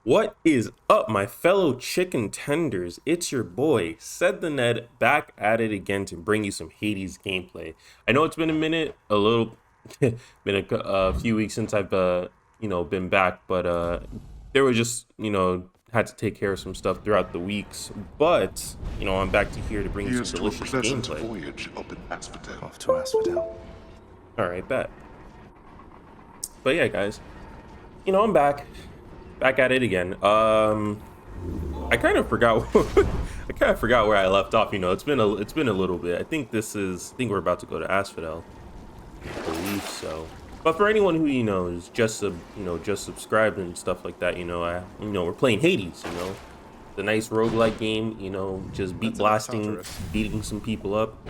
What is up, my fellow chicken tenders? It's your boy, CedTheN.E.D, back at it again to bring you some Hades gameplay. I know it's been a minute, been a few weeks since I've, been back, but there was just, had to take care of some stuff throughout the weeks. But, I'm back to here to bring you Here's some to a delicious pleasant gameplay. voyage up in Asphodel. Off to Asphodel. All right, bet. But yeah, guys, I'm back at it again. I kind of forgot. I kind of forgot where I left off. It's been a little bit. I think we're about to go to Asphodel. I believe so. But for anyone who is just subscribed and stuff like that, we're playing Hades. The nice roguelike game. Just beating some people up.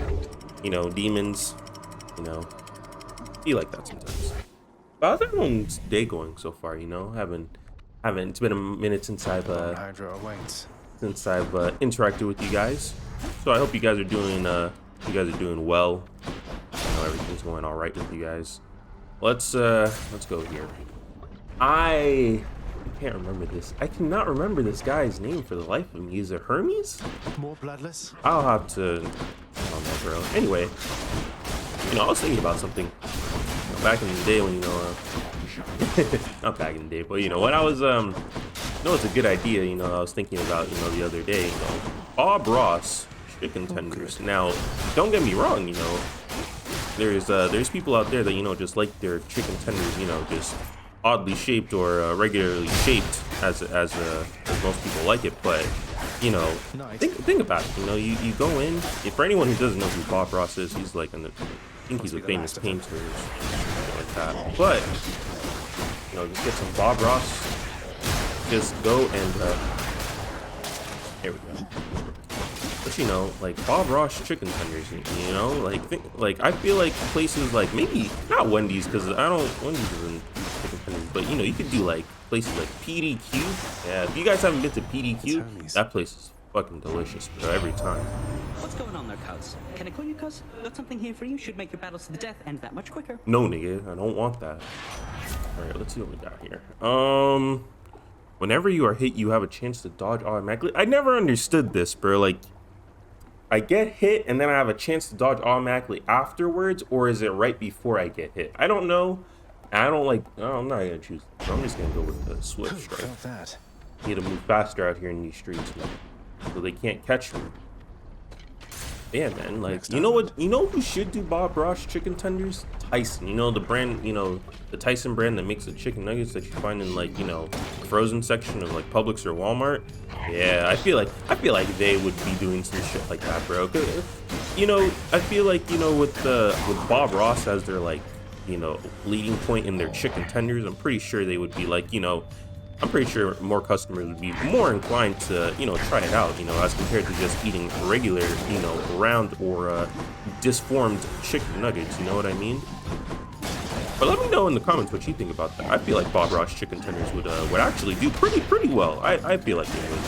Demons. Be like that sometimes. But how's everyone's day going so far? Haven't. It's been a minute since I've interacted with you guys. So I hope you guys are doing well. Everything's going all right with you guys. Let's go here. I can't remember this. I cannot remember this guy's name for the life of me. Is it Hermes? More bloodless? I'll have to. I don't know, bro. Anyway, I was thinking about something back in the day when not back in the day, but when I was it's a good idea. I was thinking about the other day. Bob Ross chicken tenders. Now, don't get me wrong. There's people out there that just like their chicken tenders. Just oddly shaped or regularly shaped as most people like it. But think about it. You go in. For anyone who doesn't know who Bob Ross is, he's like I think he's a famous painter or something like that. But just get some Bob Ross. Just go and here we go. But like Bob Ross chicken tenders, I feel like places like maybe not Wendy's because Wendy's isn't chicken tenders, but you could do like places like PDQ. Yeah, if you guys haven't been to PDQ, that place is fucking delicious, bro, every time. What's going on there, cuz? Can I call you cuz? Got something here for you. Should make your battles to the death end that much quicker. No, nigga, I don't want that. Alright, let's see what we got here. Whenever you are hit, you have a chance to dodge automatically. I never understood this, bro. Like, I get hit and then I have a chance to dodge automatically afterwards, or is it right before I get hit? I don't know. I'm not gonna choose. I'm just gonna go with the swift strike. Need to move faster out here in these streets, man, so they can't catch me. Yeah, man, like, you know who should do Bob Ross chicken tenders? Tyson. The brand, the Tyson brand that makes the chicken nuggets that you find in like, frozen section of like Publix or Walmart. Yeah, I feel like they would be doing some shit like that, bro. I feel like, with Bob Ross as their like, leading point in their chicken tenders, I'm pretty sure they would be like, I'm pretty sure more customers would be more inclined to, try it out, as compared to just eating regular, round or disformed chicken nuggets, you know what I mean? But let me know in the comments what you think about that. I feel like Bob Ross chicken tenders would actually do pretty well. I feel like they would,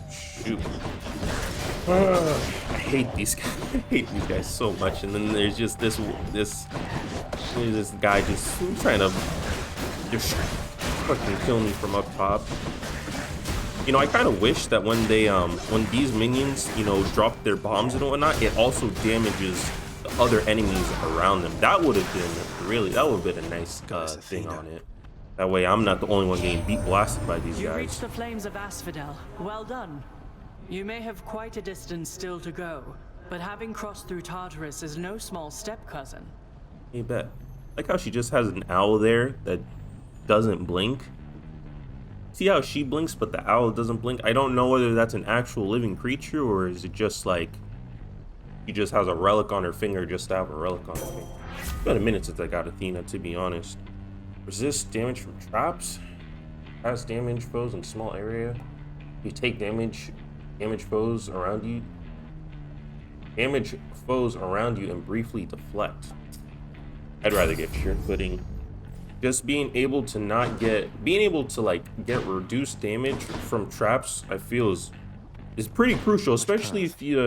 Shoot. I hate these guys. I hate these guys so much. And then there's just this guy just trying to just fucking kill me from up top. I kind of wish that when they when these minions drop their bombs and whatnot, it also damages the other enemies around them. That would have been a nice thing on it. That way I'm not the only one getting blasted by these You guys. reached the flames of Asphodel. Well done. You may have quite a distance still to go, but having crossed through Tartarus is no small step, cousin. You bet. Like how she just has an owl there that doesn't blink. See how she blinks but the owl doesn't blink? I don't know whether that's an actual living creature or is it just like she just has a relic on her finger just to have a relic on her finger. It's been a minute since I got Athena, to be honest. Resist damage from traps. Pass damage foes in small area. You take damage foes around you. Damage foes around you and briefly deflect. I'd rather get sure footing. Just being able to get reduced damage from traps, I feel is pretty crucial, especially if you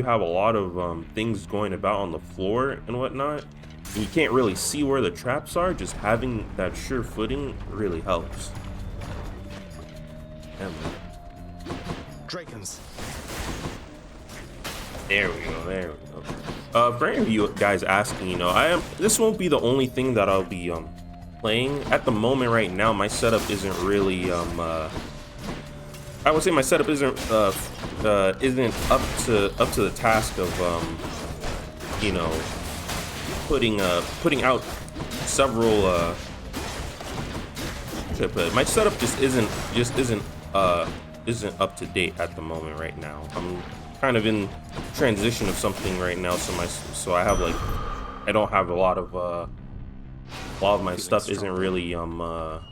have a lot of things going about on the floor and whatnot. you can't really see where the traps are, just having that sure footing really helps. Yeah, man. Drakens. There we go, there we go. For any of you guys asking, you know, this won't be the only thing that I'll be playing. At the moment right now, my setup isn't really I would say my setup isn't up to the task of you know, putting out several my setup just isn't up to date at the moment right now. I'm kind of in transition of something right now, so I have like, I don't have a lot of my stuff isn't really up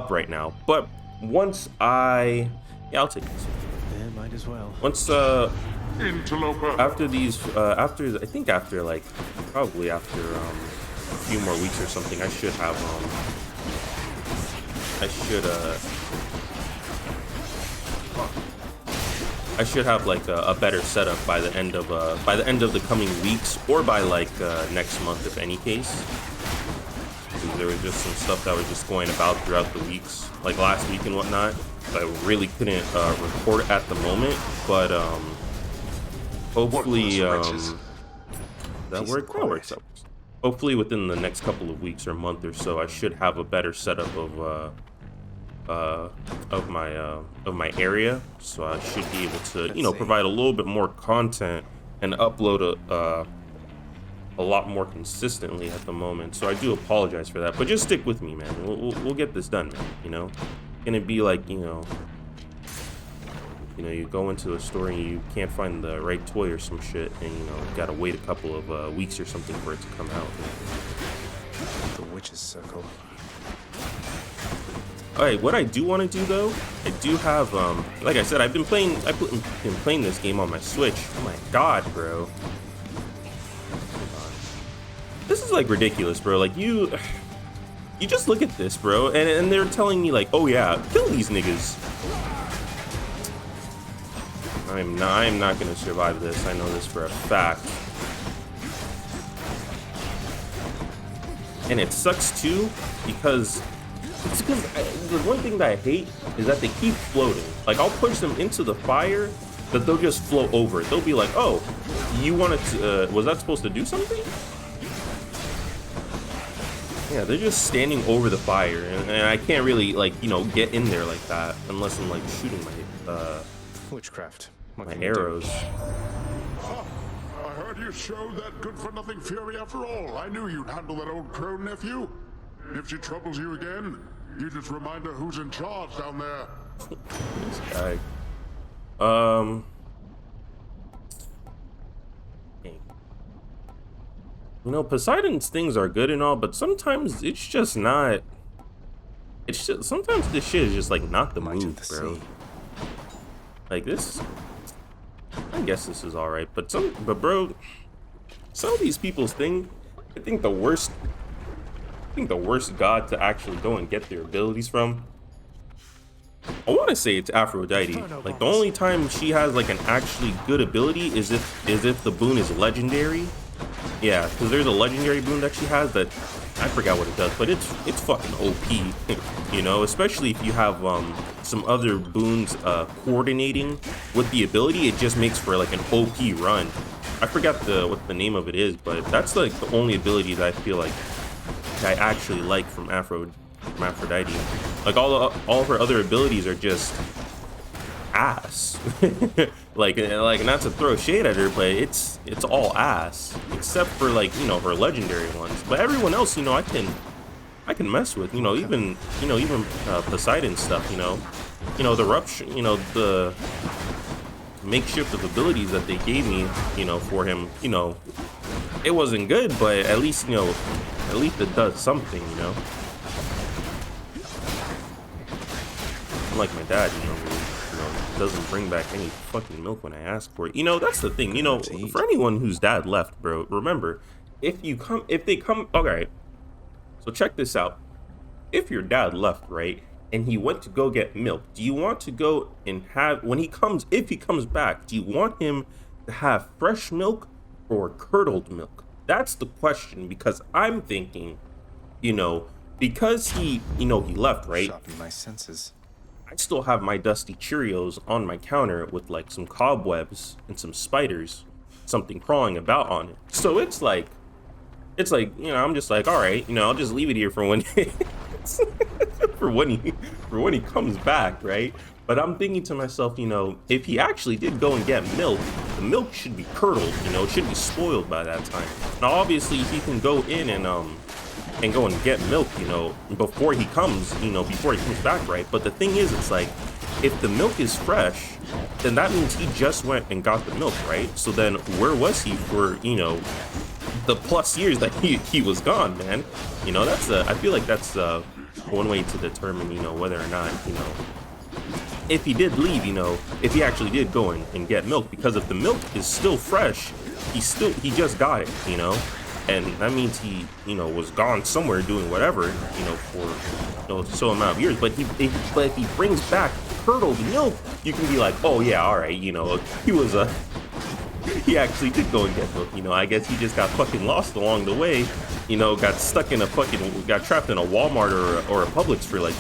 right now. But once yeah, I'll take this. Yeah, might as well. Once after these after I think after like probably after a few more weeks or something, I should have I should have like a better setup by the end of the coming weeks, or by like next month, if any case. Because there was just some stuff that was just going about throughout the weeks, like last week and whatnot. I really couldn't record at the moment, but hopefully that works out. Hopefully within the next couple of weeks or month or so, I should have a better setup of my area, so I should be able to, you know, provide a little bit more content and upload a lot more consistently at the moment. So I do apologize for that, but just stick with me, man. We'll get this done, man. You know, it's gonna be like, you know, you go into a store and you can't find the right toy or some shit, and you know, you gotta wait a couple of weeks or something for it to come out. The witch's circle. All right, what I do want to do though, I do have like I said, I've been playing this game on my Switch. Oh my god, bro. This is like ridiculous, bro. Like you just look at this, bro, and they're telling me like, oh yeah, kill these niggas. I'm not gonna survive this. I know this for a fact. And it sucks too, because the one thing that I hate is that they keep floating. Like, I'll push them into the fire, that they'll just float over it. They'll be like, oh, you wanted to, was that supposed to do something? Yeah, they're just standing over the fire, and I can't really, like, you know, get in there like that unless I'm, like, shooting my, Witchcraft. What my can you do? arrows. I heard you showed that good-for-nothing fury after all. I knew you'd handle that old crone, nephew. If she troubles you again, you just remind her who's in charge down there. This guy. You know, Poseidon's things are good and all, but sometimes it's just not. It's just, sometimes this shit is just like not the move, bro. Like this, I guess this is all right, but bro, some of these people's thing, I think the worst god to actually go and get their abilities from, I want to say it's Aphrodite. Like, the only time she has like an actually good ability is if the boon is legendary. Yeah, because there's a legendary boon that she has that I forgot what it does, but it's fucking OP. You know, especially if you have some other boons coordinating with the ability, it just makes for like an OP run. I forgot what the name of it is, but that's like the only ability that I feel like I actually like from Aphrodite. Like all of her other abilities are just ass. like not to throw shade at her, but it's all ass except for, like, you know, her legendary ones. But everyone else, you know, I can mess with, you know, even Poseidon stuff, you know, the rupture, you know, the makeshift of abilities that they gave me, you know, for him, you know, it wasn't good, but at least, you know, at least it does something, you know. Unlike my dad, you know, doesn't bring back any fucking milk when I ask for it. You know, that's the thing. You know, for anyone whose dad left, bro, remember, if they come, okay, so check this out. If your dad left, right, and he went to go get milk, do you want to go and have, if he comes back, do you want him to have fresh milk or curdled milk? That's the question, because I'm thinking, you know, because he left, right? Sharpen my senses. I still have my dusty Cheerios on my counter with like some cobwebs and some spiders, something crawling about on it. So it's like, I'm just like, all right, I'll just leave it here for when for when he comes back, right? But I'm thinking to myself, if he actually did go and get milk, the milk should be curdled, it should be spoiled by that time. Now, obviously, he can go in and go and get milk, before he comes, before he comes back, right? But the thing is, it's like, if the milk is fresh, then that means he just went and got the milk, right? So then where was he for, the plus years that he was gone, man? I feel like that's one way to determine, whether or not, if he did leave, if he actually did go and get milk, because if the milk is still fresh, he just got it, and that means he, was gone somewhere doing whatever, for so amount of years. But if he brings back curdled milk, you can be like, oh yeah, all right, he actually did go and get milk. I guess he just got fucking lost along the way. Got trapped in a Walmart or a Publix for like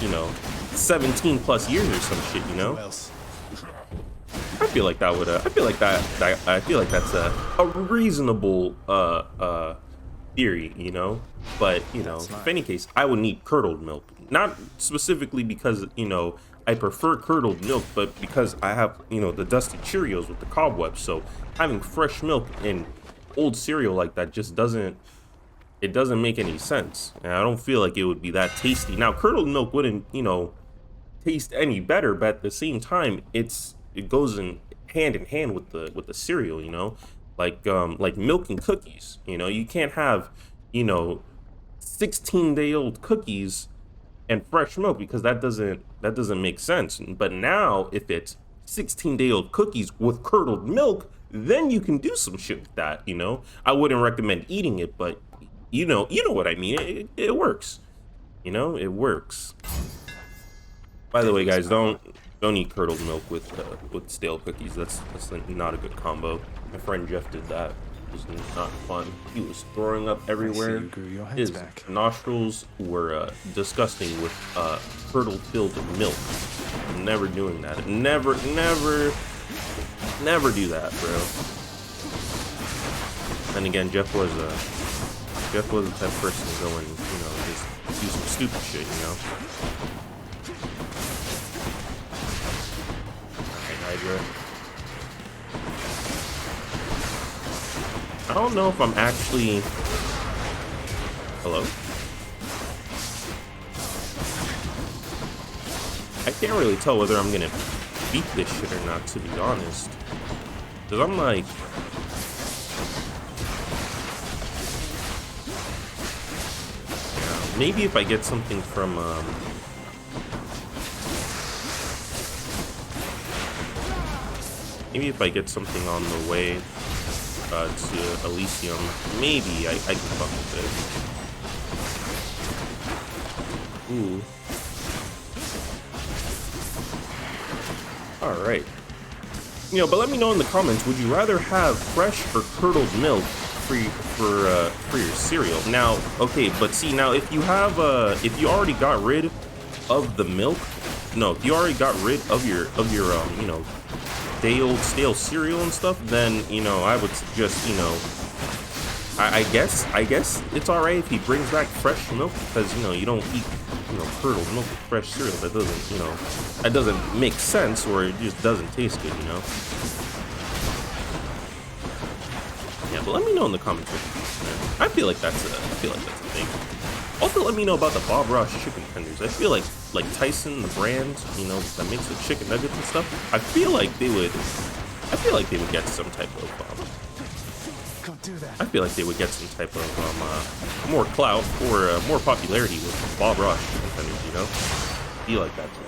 17 plus years or some shit. Who else? I feel like that would. I feel like that's a reasonable theory. But if any case, I would need curdled milk, not specifically because I prefer curdled milk, but because I have the dusty Cheerios with the cobwebs. So having fresh milk in old cereal like that just doesn't make any sense, and I don't feel like it would be that tasty. Now, curdled milk wouldn't taste any better, but at the same time, it goes in hand with the cereal, like milk and cookies. You can't have 16-day-old cookies and fresh milk, because that doesn't make sense. But now, if it's 16-day-old cookies with curdled milk, then you can do some shit with that. I wouldn't recommend eating it, but you know what I mean. It works. It works. By the way, guys, don't eat curdled milk with stale cookies. That's not a good combo. My friend Jeff did that. It was not fun. He was throwing up everywhere. You grew your heads His back. nostrils were disgusting with curdle-filled milk. Never doing that. Never do that, bro. And again, Jeff was the type of person to go and just do some stupid shit, Hydra. I don't know if I'm actually... Hello? I can't really tell whether I'm gonna beat this shit or not, to be honest. Because I'm like... Yeah, maybe if I get something from, maybe if I get something on the way to Elysium, maybe I can fuck with it. Ooh. Alright. But let me know in the comments, would you rather have fresh or curdled milk for your cereal? Now, okay, but see, now if you have if you already got rid of the milk, no, if you already got rid of your day-old stale cereal and stuff, then I would suggest I guess it's all right if he brings back fresh milk, because you don't eat curdled milk with fresh cereal. That doesn't make sense, or it just doesn't taste good. Yeah, but let me know in the comments. I feel like that's a thing. Also, let me know about the Bob Ross chicken tenders. I feel like Tyson, the brand, that makes the chicken nuggets and stuff. I feel like they would get some type of Don't do that. I feel like they would get some type of more clout or more popularity with Bob Ross chicken tenders. Feel like that too.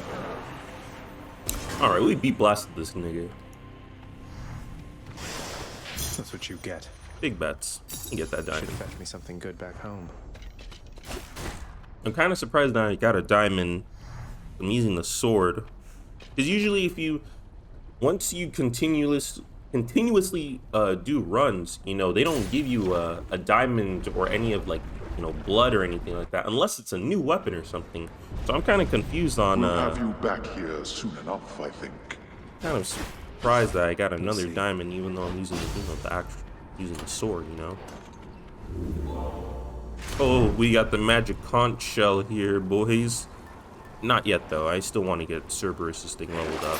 All right, we beat blasted this nigga. That's what you get. Big bets. You get that Should diamond. have fetched me something good back home. I'm kind of surprised that I got a diamond. I'm using the sword, because usually once you continuously do runs, you know, they don't give you a diamond or any of like, you know, blood or anything like that unless it's a new weapon or something. So I'm kind of confused on We'll have you back here soon enough, I think. kind of surprised that I got another diamond even though I'm using the, you know, the actual using the sword, you know. Oh, we got the magic conch shell here, boys. Not yet though. I still want to get Cerberus's thing leveled up.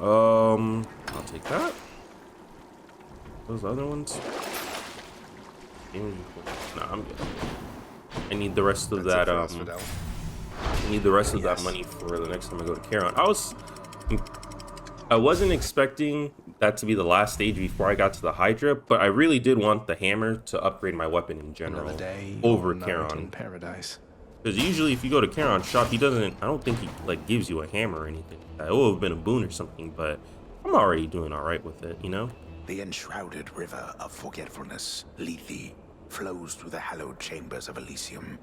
I'll take that. Those other ones. Nah, I'm good. I need the rest of that. I need the rest of that money for the next time I go to Charon. I wasn't expecting that to be the last stage before I got to the Hydra, but I really did want the hammer to upgrade my weapon in general over Charon. Paradise. Because usually if you go to Charon's shop, he doesn't, I don't think he like gives you a hammer or anything. That would have been a boon or something, but I'm already doing all right with it, you know? The enshrouded river of forgetfulness, Lethe, flows through the hallowed chambers of Elysium,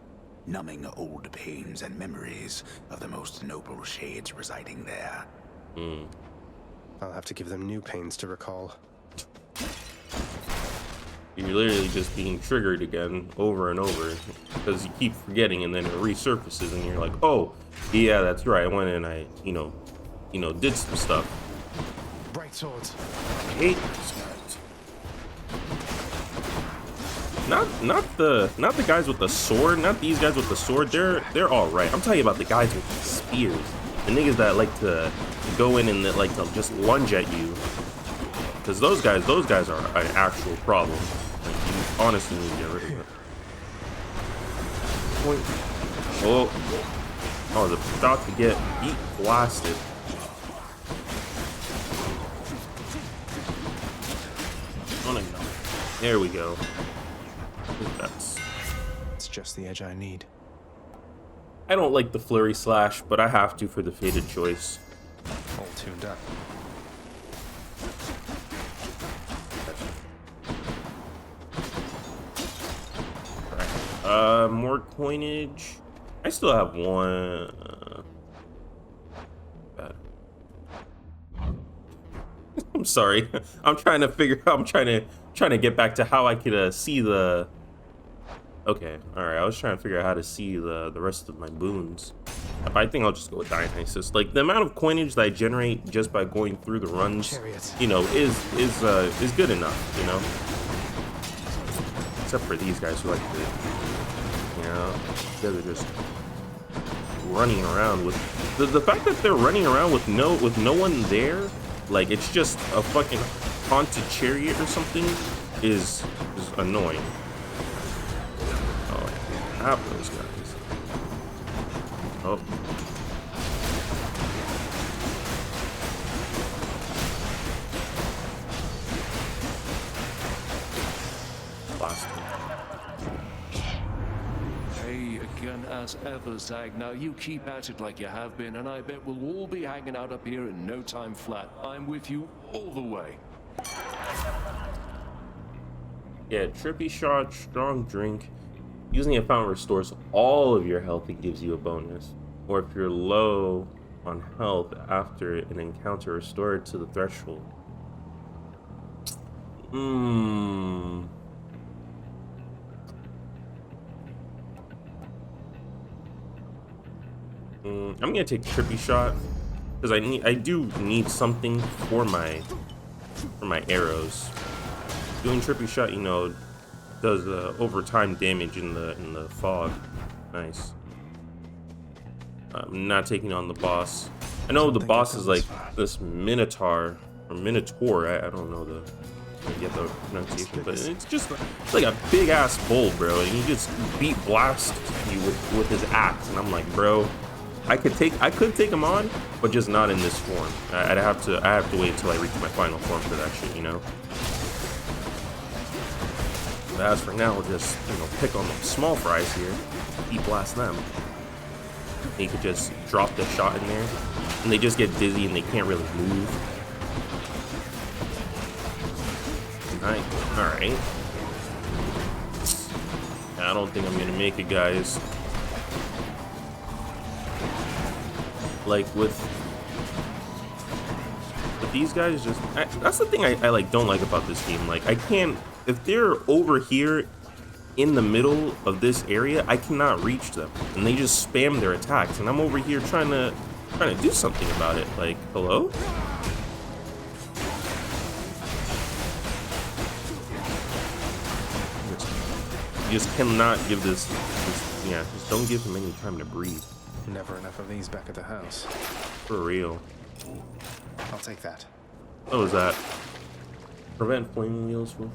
numbing old pains and memories of the most noble shades residing there. I'll have to give them new pains to recall. You're literally just being triggered again over and over because you keep forgetting and then it resurfaces and you're like, oh, yeah, that's right. I went and I, you know, did some stuff. Bright swords. I hate these guys. Not the guys with the sword. Not these guys with the sword. They're all right. I'm talking about the guys with the spears. The niggas that like to go in and that like to just lunge at you. Because those guys are an actual problem. Like, you honestly need to get rid of it. Oh, I was about to get beat blasted. There we go. It's just the edge I need. I don't like the flurry slash, but I have to for the fated choice. All tuned up. More coinage. I still have one. I'm sorry. I'm trying to get back to how I could see the. Okay, all right. I was trying to figure out how to see the rest of my boons. But I think I'll just go with Dionysus. Like the amount of coinage that I generate just by going through the runs, you know, is good enough. You know, except for these guys who like to. You know, these guys are just running around with the fact that they're running around with no one there, like it's just a fucking haunted chariot or something, is annoying. Oh, I have those guys. Oh. Last one. Again as ever, Zag. Now you keep at it like you have been, and I bet we'll all be hanging out up here in no time flat. I'm with you all the way. Yeah, trippy shot, strong drink. Using a fountain restores all of your health and gives you a bonus. Or if you're low on health after an encounter, restore it to the threshold. I'm gonna take trippy shot because I do need something for my arrows. Doing trippy shot, you know, does overtime damage in the fog. Nice. I'm not taking on the boss. I know the boss is like this Minotaur or Minotaur. I don't know I get the pronunciation, but it's just like a big ass bull, bro, and he just blast you with his axe, and I'm like, bro. I could take him on, but just not in this form. I have to wait until I reach my final form for that shit, you know. But as for now, we'll just pick on the small fries here, beat blast them. And you could just drop the shot in there, and they just get dizzy and they can't really move. All right. I don't think I'm gonna make it, guys. Like with But these guys just, that's the thing I like don't like about this game. Like I can't, if they're over here in the middle of this area, I cannot reach them, and they just spam their attacks, and I'm over here trying to do something about it. Like, hello? You just cannot give this, yeah, just don't give him any time to breathe. Never enough of these back at the house. For real. I'll take that. What was that? Prevent flame wheels from...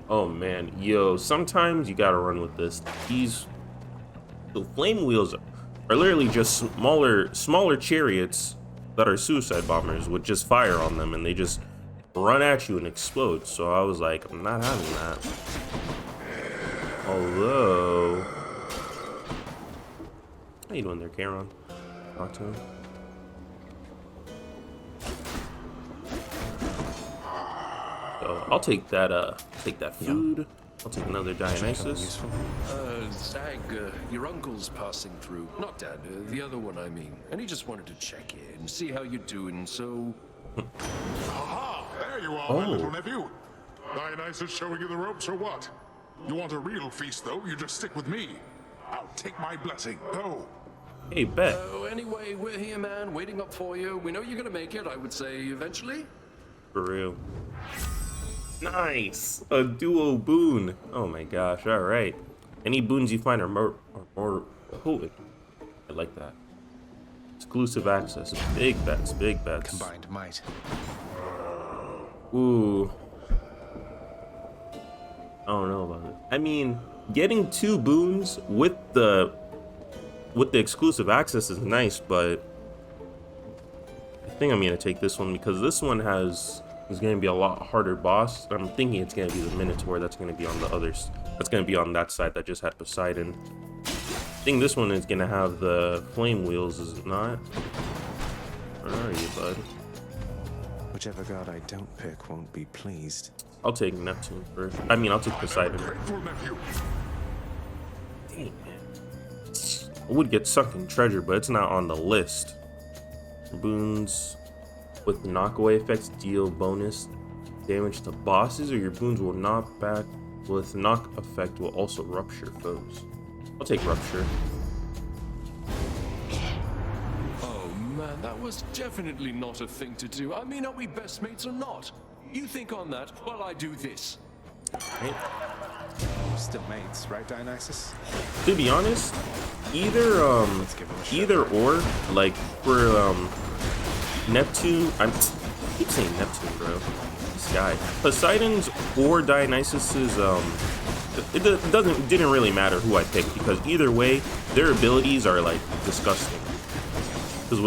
Oh man, yo, sometimes you gotta run with this. The flame wheels are literally just smaller chariots that are suicide bombers with just fire on them, and they just run at you and explode. So I was like, I'm not having that. Although, how you doing there, Charon? Talk to him. So I'll take that food. I'll take another Dionysus. Zag, your uncle's passing through. Not Dad, the other one, I mean. And he just wanted to check in, see how you're doing, so... Aha! There you are, my little nephew. Dionysus showing you the ropes or what? You want a real feast, though? You just stick with me. I'll take my blessing. Go. Hey, bet. Oh, anyway, we're here, man, waiting up for you. We know you're gonna make it, I would say, eventually. For real. Nice! A duo boon. Oh my gosh, alright. Any boons you find are more potent. I like that. Exclusive access. Big bets, big bets. Combined might. Ooh. I don't know about it. I mean, getting 2 boons with the exclusive access is nice, but I think I'm gonna take this one because this one is gonna be a lot harder boss. I'm thinking it's gonna be the Minotaur that's gonna be on the others. That's gonna be on that side that just had Poseidon. I think this one is gonna have the flame wheels, is it not? Where are you, bud? Whichever god I don't pick won't be pleased. I'll take Neptune first. I mean, I'll take Poseidon. Grateful nephew. Dang, man. I would get sunken treasure, but it's not on the list. Boons with knockaway effects deal bonus damage to bosses, or your boons will knock back with knock effect will also rupture foes. I'll take rupture. Oh man, that was definitely not a thing to do. I mean, are we best mates or not? You think on that while I do this. Right? Still mates, right, Dionysus? To be honest, either give him a shot. either or, like for Neptune, I keep saying Neptune, bro. This guy, Poseidon's or Dionysus's, didn't really matter who I picked because either way, their abilities are like disgusting. Because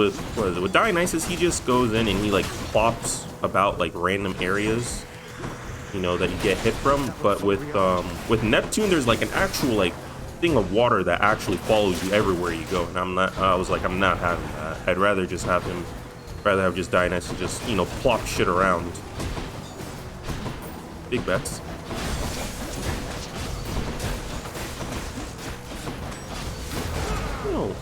with Dionysus, he just goes in and he like plops about like random areas, you know, that you get hit from. But with Neptune, there's like an actual like thing of water that actually follows you everywhere you go. And I'm not having that. I'd rather just have him. Rather have just Dionysus just, you know, plop shit around. Big bets. Oh.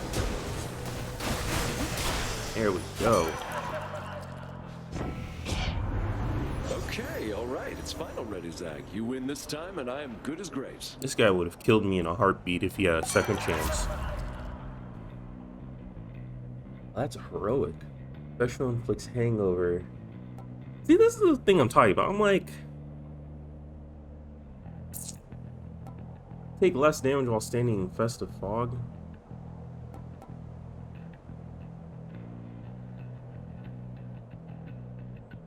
There we go. Okay, all right, it's fine already, Zag. You win this time, and I am good as grace. This guy would have killed me in a heartbeat if he had a second chance. That's heroic. Special inflicts hangover. See, this is the thing I'm talking about. I'm like, take less damage while standing in festive fog.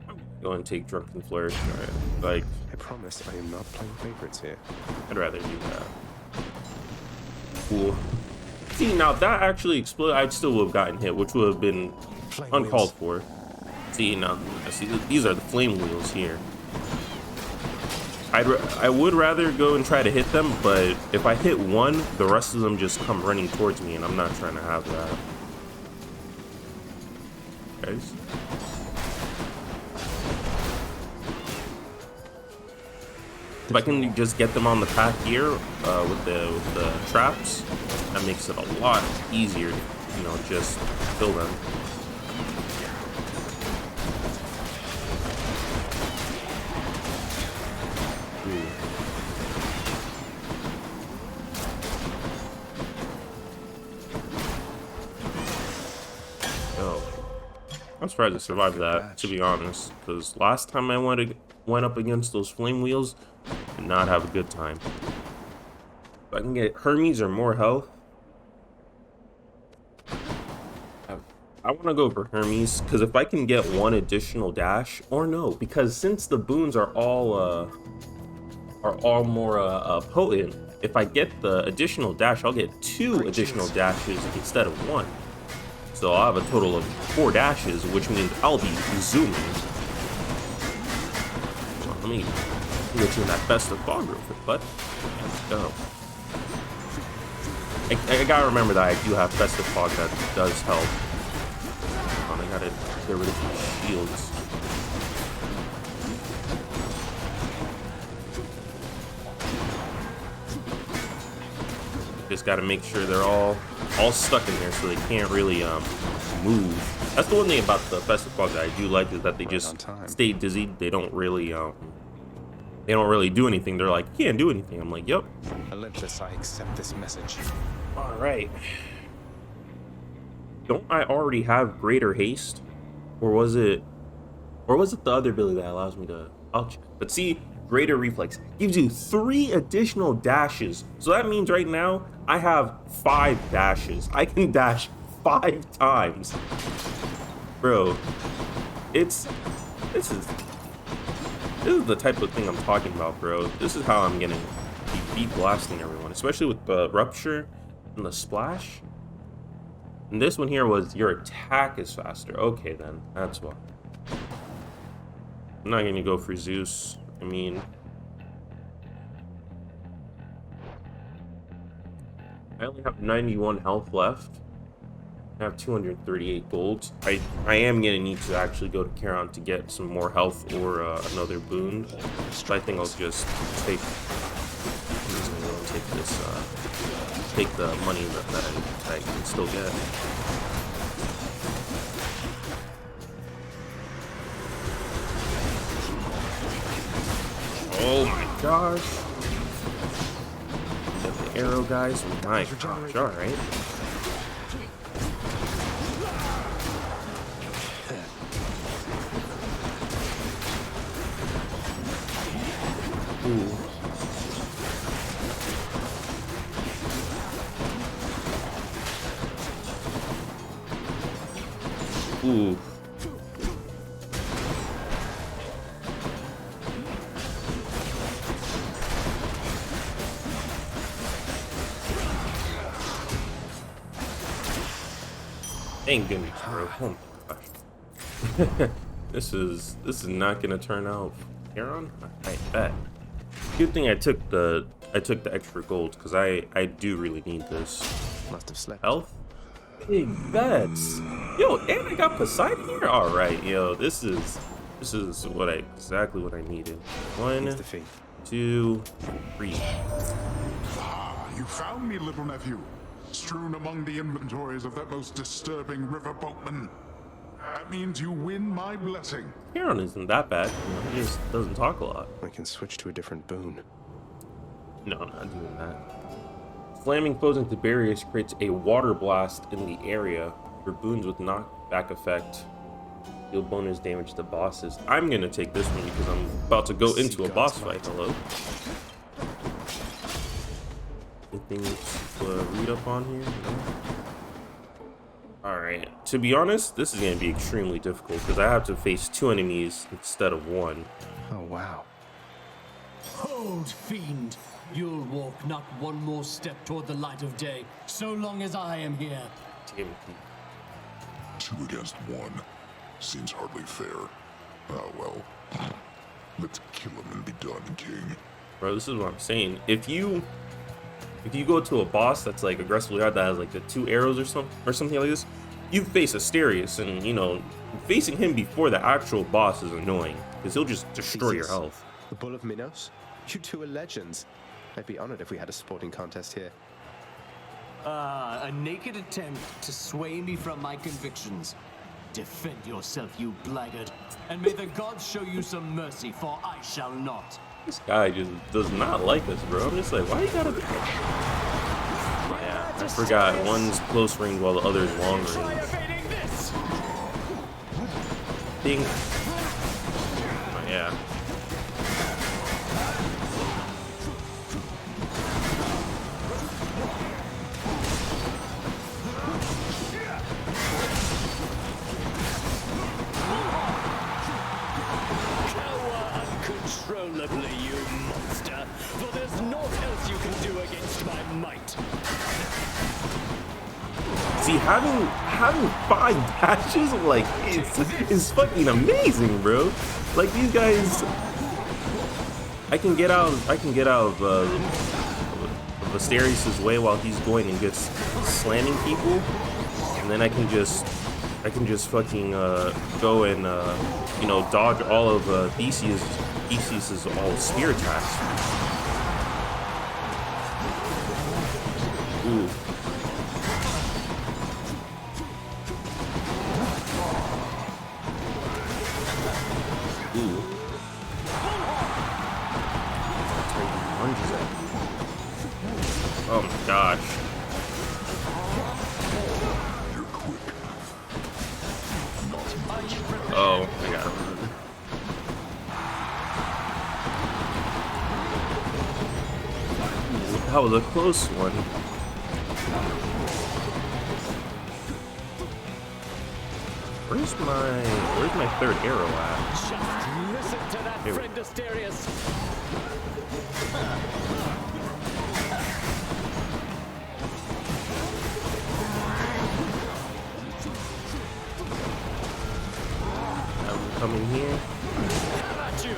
I'm go and take drunken flourish. Like, I promise I am not playing favorites here. I'd rather do that. Cool. See, now if that actually exploded, I'd still would have gotten hit, which would have been uncalled for. See, now, see, these are the flame wheels here. I would rather go and try to hit them, but if I hit one, the rest of them just come running towards me, and I'm not trying to have that. Guys. If I can just get them on the path here with the traps, that makes it a lot easier to, you know, just kill them. I'm surprised I survived that, to be honest, because last time I went up against those flame wheels, did not have a good time. If I can get Hermes or more health, I want to go for Hermes, because if I can get one additional dash, or no, because since the boons are all more potent, if I get the additional dash, I'll get 2 additional dashes instead of 1. So I'll have a total of 4 dashes, which means I'll be zooming. So let me get you in that best of fog real quick, bud. Let's go. I gotta remember that I do have best of fog that does help. I gotta get rid of these shields. Just gotta make sure they're all stuck in there so they can't really move. That's the one thing about the best of fog that I do like, is that they just stay dizzy. They don't really do anything. They're like, you can't do anything. I'm like, yep. Olympus, I accept this message. All right. Don't I already have greater haste, or was it the other ability that allows me to? I'll check. But see, greater reflex gives you 3 additional dashes. So that means right now I have 5 dashes. I can dash 5 times, bro. This is the type of thing I'm talking about, bro. This is how I'm gonna be blasting everyone, especially with the rupture and the splash. And this one here was your attack is faster. Okay, then that's why. I'm not gonna go for Zeus. I mean, I only have 91 health left. I have 238 gold. I am gonna need to actually go to Charon to get some more health or another boon. So I think I'll just take. I'm just gonna go and take this. Take the money that I can still get. Oh my gosh. Get the arrow, guys. My gosh, alright. Ooh. Ooh. Thank goodness, bro. Oh my gosh. This is not gonna turn out. Charon? I bet. Good thing I took the extra gold, because I do really need this. Must have slept. Health? Big bets. Yo, and I got Poseidon here? Alright, yo, this is exactly what I needed. 1, 2, 3. Ah, you found me, little nephew. Strewn among the inventories of that most disturbing river boatman. That means you win my blessing. Charon isn't that bad. You know, he just doesn't talk a lot. I can switch to a different boon. No, I'm not doing that. Slamming foes into barriers creates a water blast in the area. For boons with knockback effect, deal bonus damage to bosses. I'm gonna take this one because I'm about to go into a boss fight. Hello. Anything to read up on here? No? Alright. To be honest, this is gonna be extremely difficult because I have to face 2 enemies instead of 1. Oh, wow. Hold, fiend! You'll walk not one more step toward the light of day, so long as I am here. Damn. 2 against 1. Seems hardly fair. Ah, well. Let's kill him and be done, King. Bro, this is what I'm saying. If you go to a boss that's like aggressively hard, that has like the 2 arrows or something like this, you face Asterius, and you know, facing him before the actual boss is annoying because he'll just destroy your health. The Bull of Minos? You two are legends. I'd be honored if we had a sporting contest here. A naked attempt to sway me from my convictions. Defend yourself, you blackguard, and may the gods show you some mercy, for I shall not. This guy just does not like us, bro. I'm just like, why you gotta be... Yeah, I forgot. One's close range while the other's long range. think. Oh, yeah. Uncontrollably, you monster, for there's naught else you can do against my might. See, having 5 dashes, like, is fucking amazing, bro. Like, these guys, I can get out of Asterius' way while he's going and gets slamming people, and then I can just fucking go and you know, dodge all of Theseus's all spear attacks. Ooh. Ooh. Lunges at me. Oh my gosh. Oh, I got him. That was a close one. Where's my third arrow at? Just listen to that, Here we friend Asterius. I'm coming here. At you.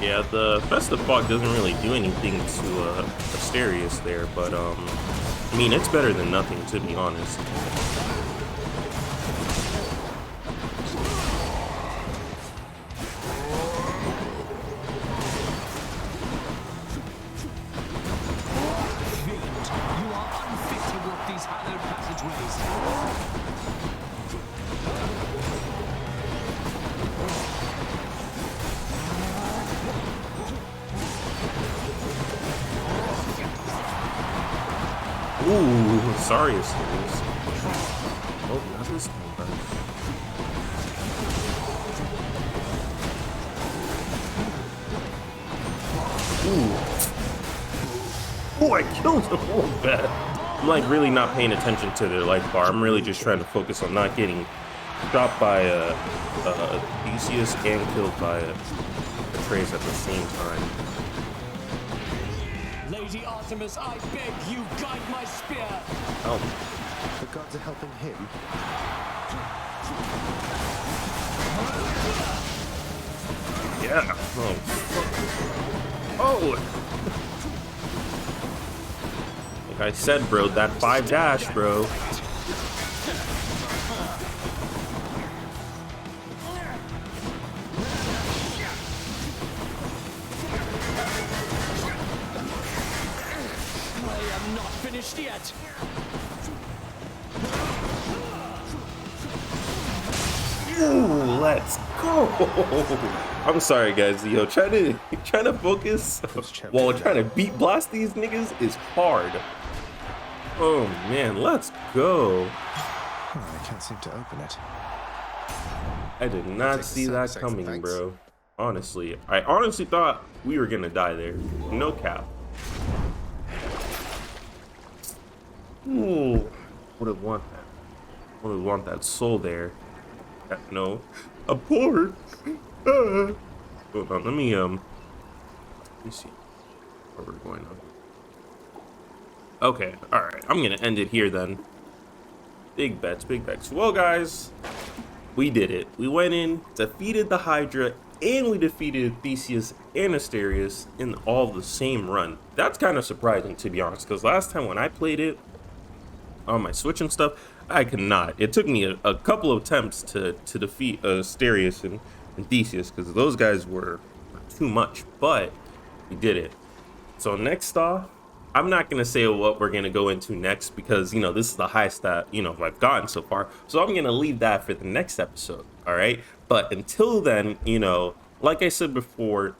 Yeah, the Festive Fog doesn't really do anything to Asterius there, but I mean, it's better than nothing, to be honest. Fiend, you are unfit to walk these hallowed passageways. Ooh, sorry, Asterius. Oh, not this time, bro. Ooh. Oh, I killed him. Oh, bad. I'm like really not paying attention to their life bar. I'm really just trying to focus on not getting dropped by Theseus and killed by Atreus at the same time. Lady Artemis, I beg you, guide my spear. Oh, The gods are helping him. yeah. Oh. Oh. Like I said, bro, that 5 dash, bro. I am not finished yet. Ooh, let's go. I'm sorry, guys. Yo, trying to focus while trying to beat blast these niggas is hard. Oh man, let's go. Oh, I can't seem to open it. I did not see that coming, bro. Honestly, I honestly thought we were gonna die there. No cap. Ooh, would have want that. Would have want that soul there. No, a port. Hold on, let me see where we're going on. Okay, all right, I'm gonna end it here then. Big bets, big bets. Well, guys, we did it. We went in, defeated the Hydra, and we defeated Theseus and Asterius in all the same run. That's kind of surprising, to be honest, because last time when I played it on my Switch and stuff, I could not. It took me a couple of attempts to defeat Asterius and Theseus, because those guys were too much, but we did it. So next off, I'm not going to say what we're going to go into next, because, you know, this is the highest that, you know, I've gotten so far. So I'm going to leave that for the next episode, all right? But until then, you know, like I said before,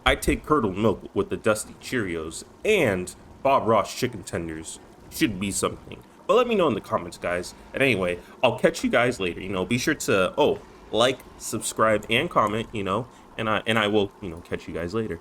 I take curdled milk with the Dusty Cheerios, and Bob Ross chicken tenders should be something. But let me know in the comments, guys. And anyway, I'll catch you guys later. You know, be sure to like, subscribe, and comment. You know, and I will, you know, catch you guys later.